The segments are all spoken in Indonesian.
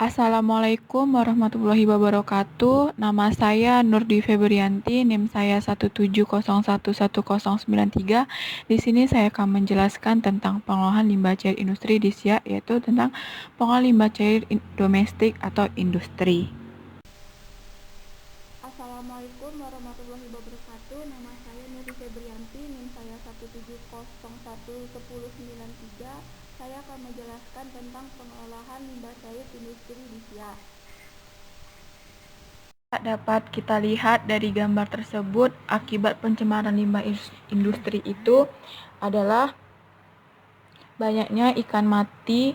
Assalamualaikum warahmatullahi wabarakatuh. Nama saya Nurdi Febrianti, NIM saya 170111093. Di sini saya akan menjelaskan tentang pengolahan limbah cair industri di SIA, yaitu tentang pengolahan limbah cair domestik atau industri. Assalamualaikum warahmatullahi wabarakatuh. Nama saya Nuri Febrianti, NIM saya 170111093. Saya akan menjelaskan tentang pengolahan limbah cair industri di SIA. Dapat kita lihat dari gambar tersebut, akibat pencemaran limbah industri itu adalah banyaknya ikan mati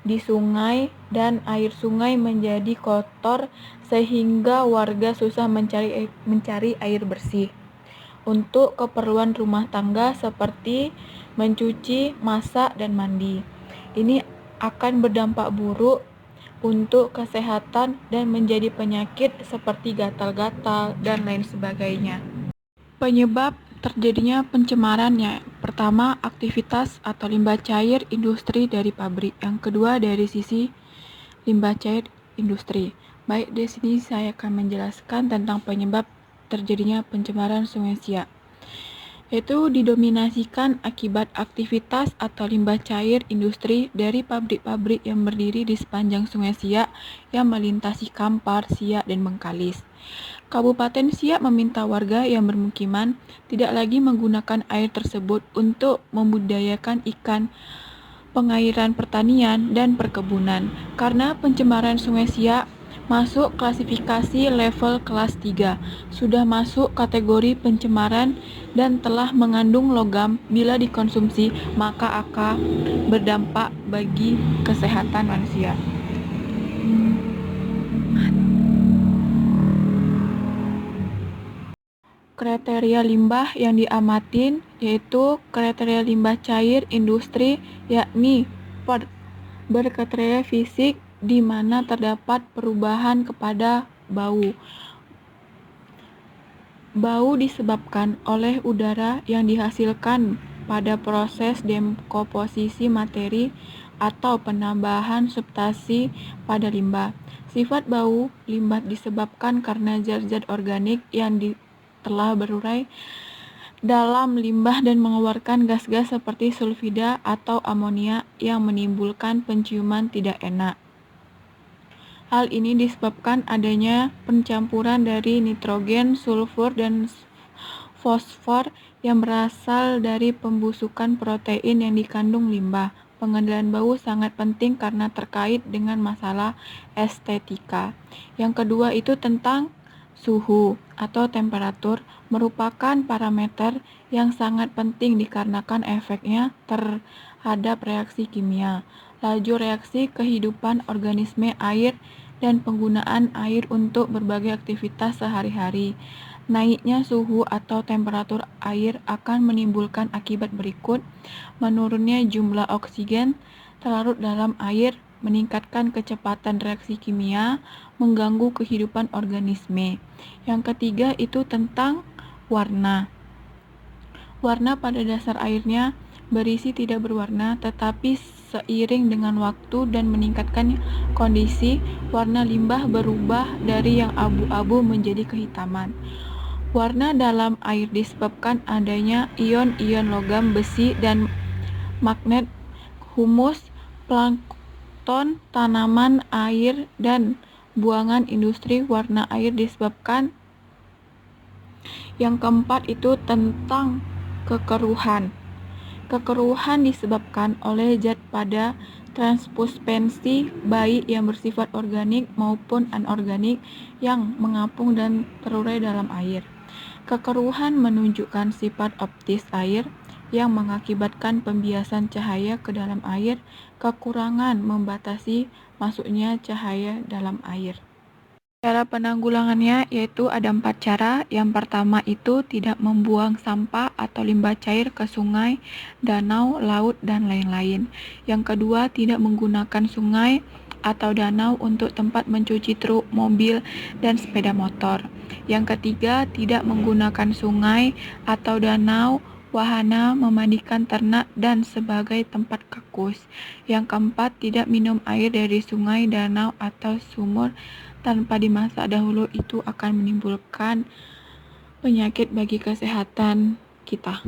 di sungai dan air sungai menjadi kotor sehingga warga susah mencari air bersih untuk keperluan rumah tangga seperti mencuci, masak, dan mandi. Ini akan berdampak buruk untuk kesehatan dan menjadi penyakit seperti gatal-gatal dan lain sebagainya. Penyebab terjadinya pencemarannya, pertama aktivitas atau limbah cair industri dari pabrik. Yang kedua dari sisi limbah cair industri. Baik, di sini saya akan menjelaskan tentang penyebab terjadinya pencemaran Sungai Siak. Itu didominasikan akibat aktivitas atau limbah cair industri dari pabrik-pabrik yang berdiri di sepanjang Sungai Siak yang melintasi Kampar, Siak, dan Bengkalis. Kabupaten Siak meminta warga yang bermukiman tidak lagi menggunakan air tersebut untuk membudidayakan ikan, pengairan pertanian, dan perkebunan karena pencemaran Sungai Siak masuk klasifikasi level kelas 3, sudah masuk kategori pencemaran dan telah mengandung logam. Bila dikonsumsi maka akan berdampak bagi kesehatan manusia. Kriteria limbah yang diamatin yaitu kriteria limbah cair industri, yakni berkriteria fisik di mana terdapat perubahan kepada bau. Bau disebabkan oleh udara yang dihasilkan pada proses dekomposisi materi atau penambahan substansi pada limbah. Sifat bau limbah disebabkan karena zat-zat organik yang telah berurai dalam limbah dan mengeluarkan gas-gas seperti sulfida atau amonia yang menimbulkan penciuman tidak enak. Hal ini disebabkan adanya pencampuran dari nitrogen, sulfur, dan fosfor yang berasal dari pembusukan protein yang dikandung limbah. Pengendalian bau sangat penting karena terkait dengan masalah estetika. Yang kedua itu tentang suhu atau temperatur, merupakan parameter yang sangat penting dikarenakan efeknya terhadap reaksi kimia, laju reaksi kehidupan organisme air, dan penggunaan air untuk berbagai aktivitas sehari-hari. Naiknya suhu atau temperatur air akan menimbulkan akibat berikut: menurunnya jumlah oksigen terlarut dalam air, meningkatkan kecepatan reaksi kimia, mengganggu kehidupan organisme. Yang ketiga itu tentang warna. Warna pada dasar airnya berisi tidak berwarna, tetapi seiring dengan waktu dan meningkatkan kondisi, warna limbah berubah dari yang abu-abu menjadi kehitaman. Warna dalam air disebabkan adanya ion-ion logam, besi, dan magnet, humus, plankton, tanaman air, dan buangan industri. Warna air disebabkan. Yang keempat itu tentang kekeruhan. Kekeruhan disebabkan oleh zat pada transsuspensi baik yang bersifat organik maupun anorganik yang mengapung dan terurai dalam air. Kekeruhan menunjukkan sifat optis air yang mengakibatkan pembiasan cahaya ke dalam air. Kekurangan membatasi masuknya cahaya dalam air. Cara penanggulangannya yaitu ada 4 cara. Yang pertama itu tidak membuang sampah atau limbah cair ke sungai, danau, laut, dan lain-lain. Yang kedua, tidak menggunakan sungai atau danau untuk tempat mencuci truk, mobil, dan sepeda motor. Yang ketiga, tidak menggunakan sungai atau danau wahana memandikan ternak, dan sebagai tempat kakus. Yang keempat, tidak minum air dari sungai, danau, atau sumur tanpa dimasak dahulu. Itu akan menimbulkan penyakit bagi kesehatan kita.